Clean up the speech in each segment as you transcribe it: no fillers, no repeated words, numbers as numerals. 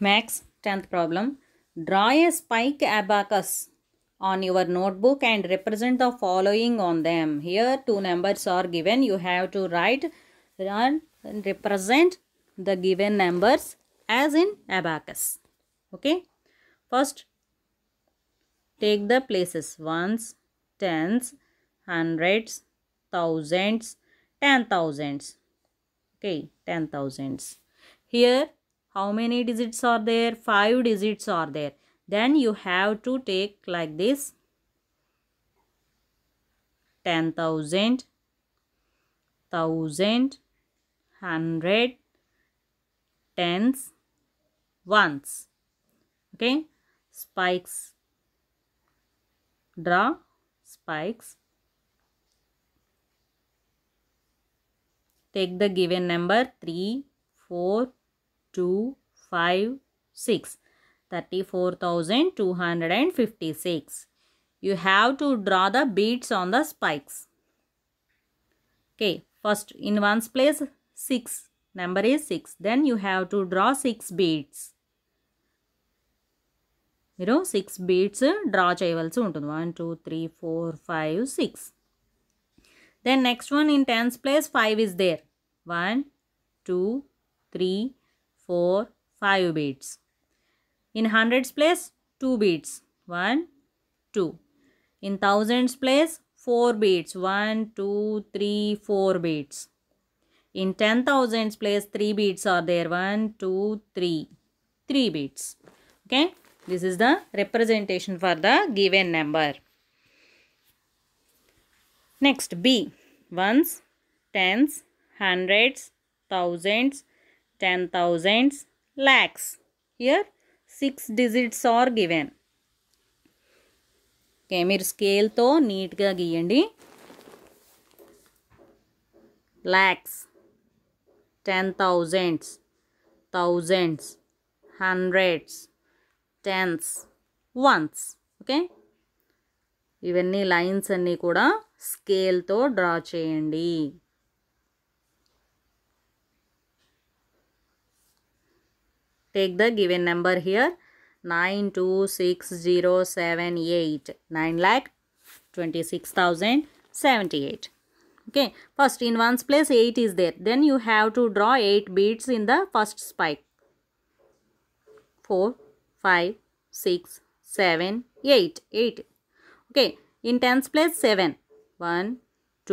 Max, 10th problem. Draw a spike abacus on your notebook and represent the following on them. Here two numbers are given. You have to write and represent the given numbers as in abacus. Okay. First, take the places ones, tens, hundreds, thousands, 10,000s. Okay, 10,000s. Here, how many digits are there? 5 digits are there. Then you have to take like this 10,000, 1,000, 100, tens, ones. Okay, spikes. Draw spikes. Take the given number 3, 4, 2, 5, 6. 34,256. You have to draw the beads on the spikes. Okay, first in ones place 6. Number is 6. Then you have to draw 6 beads. 6 beads draw cheyavalsi untundi. 1, 2, 3, 4, 5, 6. Then next one in tens place 5 is there. 1, 2, 3, 4, 5 beads. In hundreds place 2 beads. 1, 2. In thousands place 4 beads. 1, 2, 3, 4 beads. In 10,000s place 3 beads are there. 1, 2, 3. 3 beads. Okay. This is the representation for the given number. Next B. Ones, tens, hundreds, thousands, 10,000s, lakhs. Here 6 digits are given. Okay, మీరు scale తో neat గా గీయండి. lakhs, 10,000s, thousands, hundreds, tens, ones. Okay, ఇవన్నీ lines అన్నీ కూడా scale తో draw చేయండి. Take the given number here 926,078. 9,26,078. Okay, first in ones place 8 is there. Then you have to draw 8 beads in the first spike. 4, 5, 6, 7, 8. 8. Okay, in tens place 7. 1,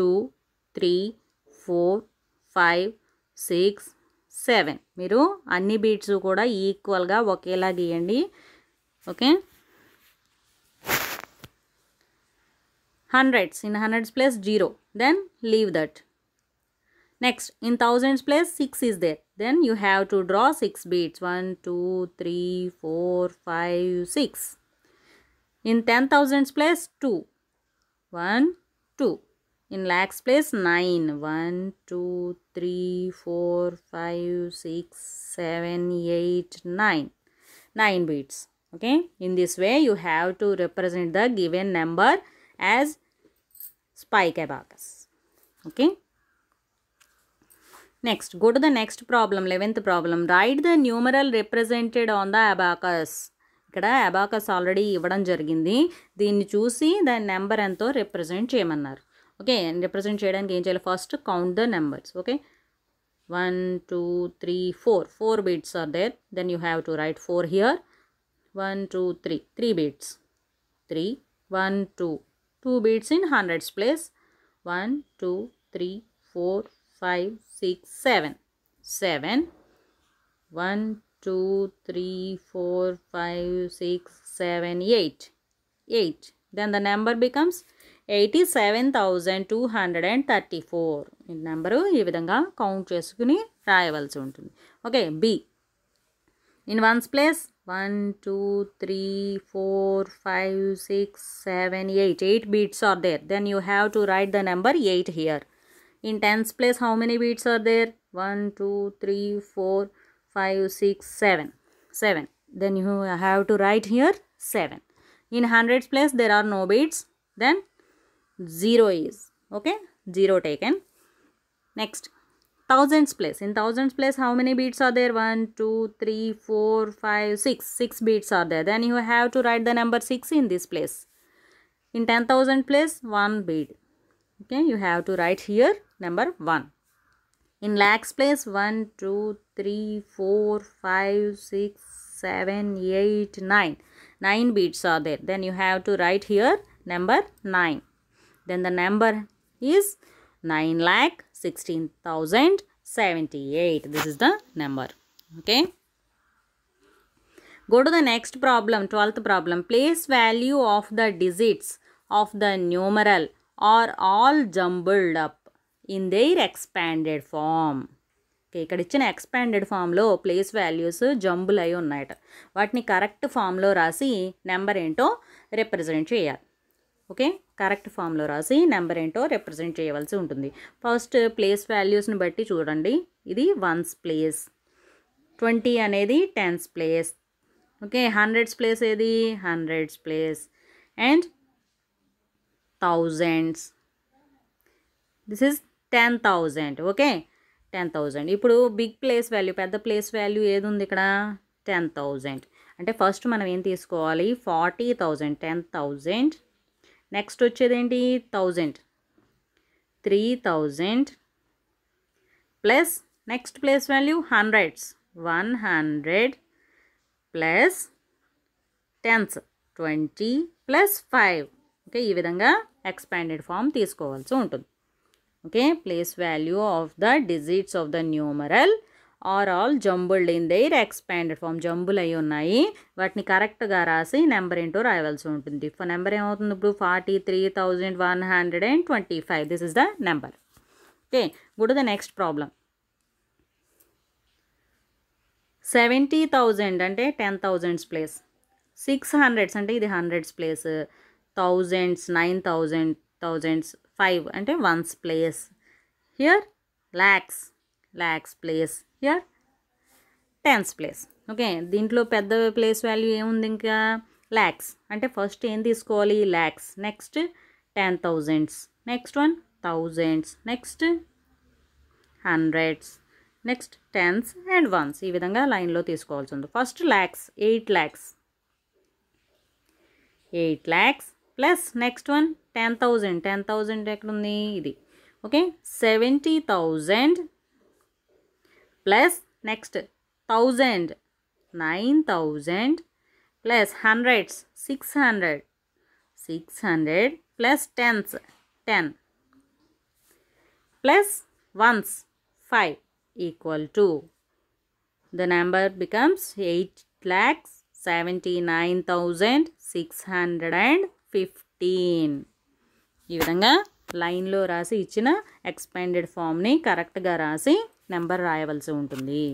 2, 3, 4, 5, 6, 7. మీరు అన్ని beats కూడా ఈక్వల్గా ఒకేలా గీయండి. Okay, hundreds. In hundreds place 0. Then leave that. Next, in thousands place 6 is there. Then you have to draw 6 beads. 1, 2, 3, 4, 5, 6. In 10,000s place 2. 1, 2. In lakhs place 9. 1, 2, 3, 4, 5, 6, 7, 8, 9. 9 beads. Okay. In this way you have to represent the given number as spike abacus. Okay. Next, go to the next problem, 11th problem. Write the numeral represented on the abacus. ఇక్కడ abacus already ఇవ్వడం జరిగింది. దీన్ని చూసి దాని number ఎంతో represent చేయమన్నారు. Okay, represent చేయడానికి ఏం చేయాలి? First count the numbers. Okay, 1, 2, 3, 4. 4 beads are there. Then you have to write 4 here. 1, 2, 3. 3 beads. 3, 1, 2. 2 beads in hundreds place. 1, 2, 3, 4, 5, 6, 7. 7. 1, 2, 3, 4, 5, 6, 7, 8. 8. Then the number becomes 87,234. ఈ నెంబరు ఈ విధంగా కౌంట్ చేసుకుని రాయవలసి ఉంటుంది. Okay, B. In ones place 1, 2, 3, 4, 5, 6, 7, 8. 8 beads are there. Then you have to write the number 8 here. In tens place how many beads are there? 1, 2, 3, 4, 5, 6, 7. 7. Then you have to write here 7. In hundreds place there are no beads. Then 0 is. Okay, 0 taken. Next, thousands place. In thousands place, how many beads are there? 1, 2, 3, 4, 5, 6. 6 beads are there. Then you have to write the number 6 in this place. In 10,000 place, 1 bead. Okay, you have to write here number 1. In lakhs place, 1, 2, 3, 4, 5, 6, 7, 8, 9. 9 beads are there. Then you have to write here number 9. Then the number is 9,16,078. This is the number. Okay. Go to the next problem, 12th problem. Place value of the digits of the numeral are all jumbled up in their expanded form. Okay, ఇక్కడ ఇచ్చిన expanded ఫామ్లో place values jumble అయి ఉన్నాయట. వాటిని correct ఫామ్లో రాసి number ఏంటో represent చేయాలి. ఓకే, కరెక్ట్ ఫామ్లో రాసి నెంబర్ ఏంటో రిప్రజెంట్ చేయవలసి ఉంటుంది. ఫస్ట్ ప్లేస్ వాల్యూస్ని బట్టి చూడండి. ఇది వన్స్ ప్లేస్, 20 అనేది tens place. Okay, hundreds place ఏది? Hundreds place. And thousands, this is 10,000. Okay, 10,000. ఇప్పుడు బిగ్ ప్లేస్ వాల్యూ, పెద్ద ప్లేస్ వాల్యూ ఏది ఉంది ఇక్కడ? 10,000. అంటే ఫస్ట్ మనం ఏం తీసుకోవాలి? 40,000. 10,000. నెక్స్ట్ వచ్చేది ఏంటి? 1000. 3,000 plus next place value hundreds, 100 plus tens, 20 plus 5. Okay, ఈ విధంగా ఎక్స్పాండెడ్ ఫామ్ తీసుకోవాల్సి ఉంటుంది. Okay, place value of the digits of the numeral are all jumbled in their expanded form. Jumble అయి ఉన్నాయి, వాటిని కరెక్ట్గా రాసి నెంబర్ ఏంటో రాయవలసి ఉంటుంది. నెంబర్ ఏమవుతుంది ఇప్పుడు? 43,125. This is the number. Okay, go to the next problem. 70,000 అంటే 10,000s ప్లేస్. 600s అంటే ఇది హండ్రెడ్స్ ప్లేస్. థౌజండ్స్, 9,000, థౌజండ్స్, 5 అంటే ones place. Here lakhs, lakhs place. Here tense place. Okay, దీంట్లో పెద్ద ప్లేస్ వాల్యూ ఏముంది? ఇంకా లాక్స్. అంటే ఫస్ట్ ఏం తీసుకోవాలి? Lakhs. Next 10,000s. Next one thousands. Next hundreds. Next tens and ones. ఈ విధంగా లైన్లో తీసుకోవాల్సి ఉంది. First lakhs, 8 lakhs. 8 lakhs plus next one 10,000. 10,000 ఎక్కడుంది? ఇది. Okay, 70,000 plus next 1000, 9,000 plus hundreds, 600. 600 plus tens, 10 plus ones, 5 equal to the number becomes 8,79,615. ఈ విధంగా లైన్లో రాసి ఇచ్చిన ఎక్స్పాండెడ్ ఫామ్ని కరెక్ట్గా రాసి నెంబర్ రాయవలసి ఉంటుంది.